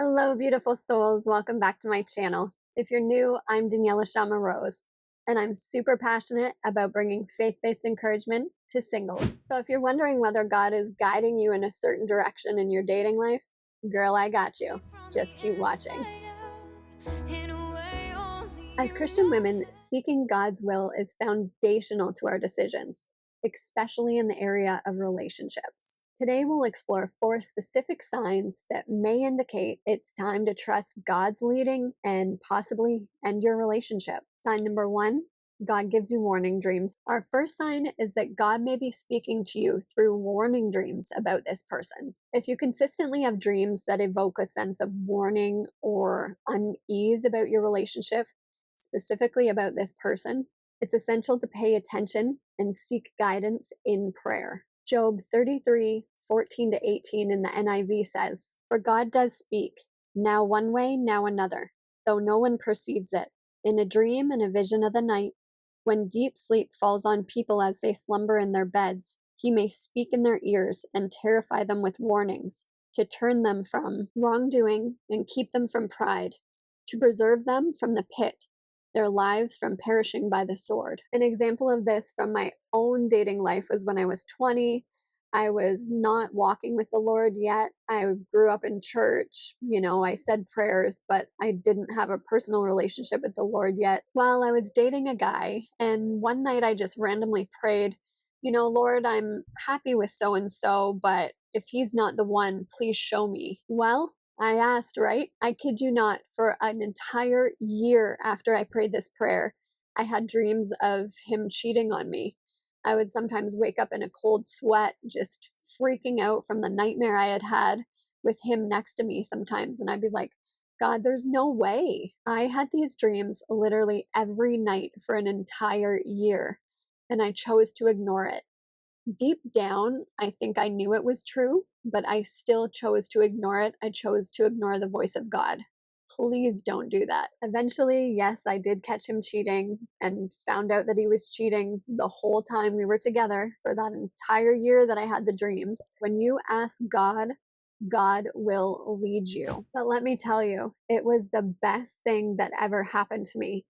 Hello, beautiful souls. Welcome back to my channel. If you're new, I'm Daniella Shama Rose, and I'm super passionate about bringing faith-based encouragement to singles. So if you're wondering whether God is guiding you in a certain direction in your dating life, girl, I got you. Just keep watching. As Christian women, seeking God's will is foundational to our decisions, especially in the area of relationships. Today, we'll explore 4 specific signs that may indicate it's time to trust God's leading and possibly end your relationship. Sign number 1, God gives you warning dreams. Our first sign is that God may be speaking to you through warning dreams about this person. If you consistently have dreams that evoke a sense of warning or unease about your relationship, specifically about this person, it's essential to pay attention and seek guidance in prayer. Job 33:14-18 in the NIV says, "For God does speak, now one way, now another, though no one perceives it. In a dream and a vision of the night, when deep sleep falls on people as they slumber in their beds, he may speak in their ears and terrify them with warnings, to turn them from wrongdoing and keep them from pride, to preserve them from the pit, their lives from perishing by the sword." An example of this from my own dating life was when I was 20. I was not walking with the Lord yet. I grew up in church. I said prayers, but I didn't have a personal relationship with the Lord yet. While I was dating a guy, and one night I just randomly prayed, Lord, I'm happy with so-and-so, but if he's not the one, please show me. Well, I asked, right? I kid you not, for an entire year after I prayed this prayer, I had dreams of him cheating on me. I would sometimes wake up in a cold sweat, just freaking out from the nightmare I had had with him next to me sometimes. And I'd be like, God, there's no way. I had these dreams literally every night for an entire year, and I chose to ignore it. Deep down, I think I knew it was true, but I still chose to ignore it. I chose to ignore the voice of God. Please don't do that. Eventually, yes, I did catch him cheating and found out that he was cheating the whole time we were together for that entire year that I had the dreams. When you ask God, God will lead you. But let me tell you, it was the best thing that ever happened to me.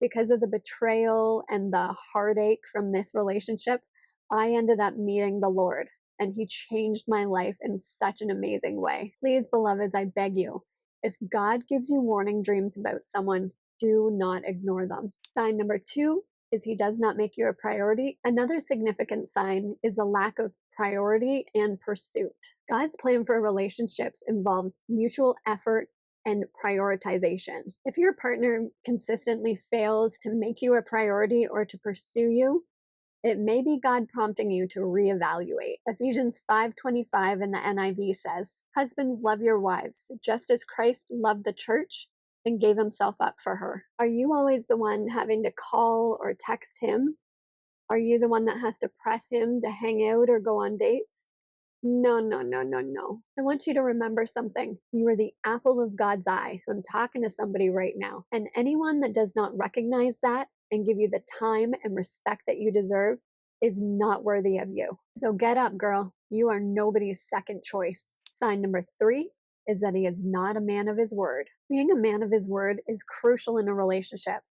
Because of the betrayal and the heartache from this relationship, I ended up meeting the Lord, and he changed my life in such an amazing way. Please, beloveds, I beg you, if God gives you warning dreams about someone, do not ignore them. Sign number 2 is he does not make you a priority. Another significant sign is a lack of priority and pursuit. God's plan for relationships involves mutual effort and prioritization. If your partner consistently fails to make you a priority or to pursue you, it may be God prompting you to reevaluate. Ephesians 5:25 in the NIV says, "Husbands, love your wives, just as Christ loved the church and gave himself up for her." Are you always the one having to call or text him? Are you the one that has to press him to hang out or go on dates? No, no, no, no, no. I want you to remember something. You are the apple of God's eye. I'm talking to somebody right now. And anyone that does not recognize that and give you the time and respect that you deserve is not worthy of you. So get up, girl. You are nobody's second choice. Sign number 3 is that he is not a man of his word. Being a man of his word is crucial in a relationship.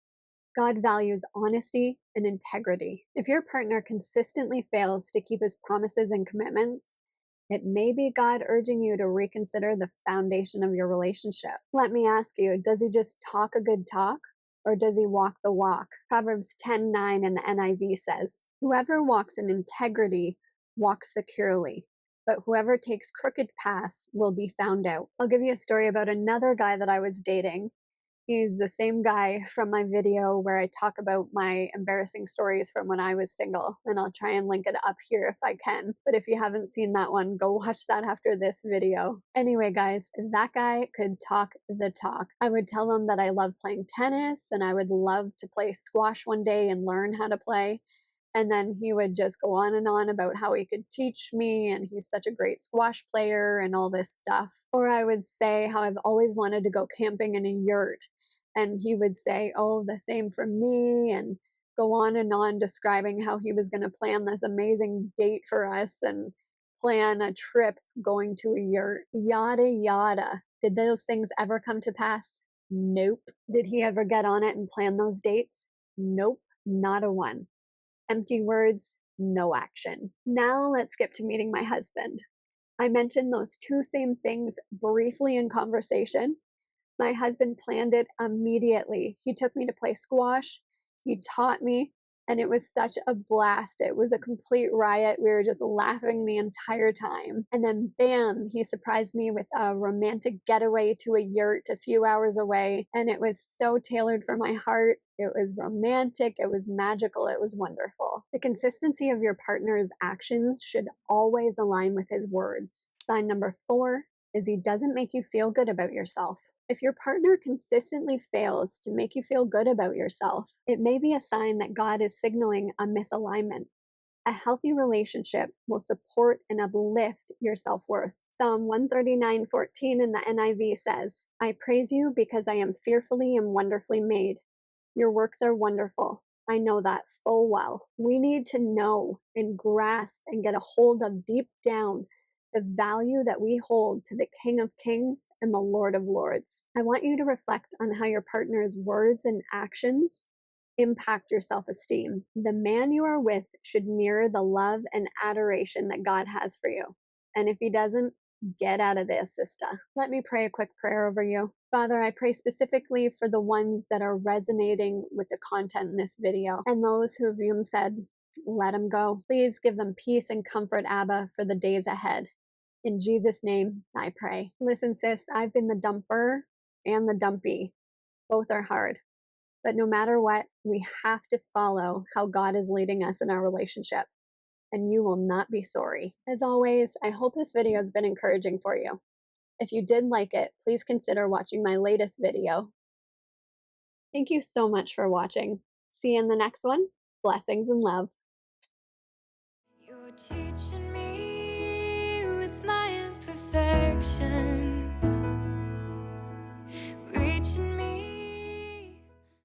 God values honesty and integrity. If your partner consistently fails to keep his promises and commitments, it may be God urging you to reconsider the foundation of your relationship. Let me ask you, does he just talk a good talk, or does he walk the walk? Proverbs 10:9 in the NIV says, "Whoever walks in integrity walks securely, but whoever takes crooked paths will be found out." I'll give you a story about another guy that I was dating. He's the same guy from my video where I talk about my embarrassing stories from when I was single, and I'll try and link it up here if I can. But if you haven't seen that one, go watch that after this video. Anyway, guys, that guy could talk the talk. I would tell him that I love playing tennis and I would love to play squash one day and learn how to play. And then he would just go on and on about how he could teach me and he's such a great squash player and all this stuff. Or I would say how I've always wanted to go camping in a yurt. And he would say, "Oh, the same for me," and go on and on describing how he was going to plan this amazing date for us and plan a trip going to a yurt, yada, yada. Did those things ever come to pass? Nope. Did he ever get on it and plan those dates? Nope, not a one. Empty words, no action. Now let's skip to meeting my husband. I mentioned those two same things briefly in conversation. My husband planned it immediately. He took me to play squash. He taught me, and it was such a blast. It was a complete riot. We were just laughing the entire time. And then bam, he surprised me with a romantic getaway to a yurt a few hours away. And it was so tailored for my heart. It was romantic. It was magical. It was wonderful. The consistency of your partner's actions should always align with his words. Sign number 4 is he doesn't make you feel good about yourself. If your partner consistently fails to make you feel good about yourself, it may be a sign that God is signaling a misalignment. A healthy relationship will support and uplift your self-worth. Psalm 139:14 in the NIV says, I praise you because I am fearfully and wonderfully made. Your works are wonderful. I know that full well. We need to know and grasp and get a hold of deep down the value that we hold to the King of Kings and the Lord of Lords. I want you to reflect on how your partner's words and actions impact your self-esteem. The man you are with should mirror the love and adoration that God has for you. And if he doesn't, get out of this, sister. Let me pray a quick prayer over you. Father, I pray specifically for the ones that are resonating with the content in this video and those who have said, let them go. Please give them peace and comfort, Abba, for the days ahead. In Jesus' name, I pray. Listen, sis, I've been the dumper and the dumpy. Both are hard. But no matter what, we have to follow how God is leading us in our relationship. And you will not be sorry. As always, I hope this video has been encouraging for you. If you did like it, please consider watching my latest video. Thank you so much for watching. See you in the next one. Blessings and love. You're teaching me with my imperfections.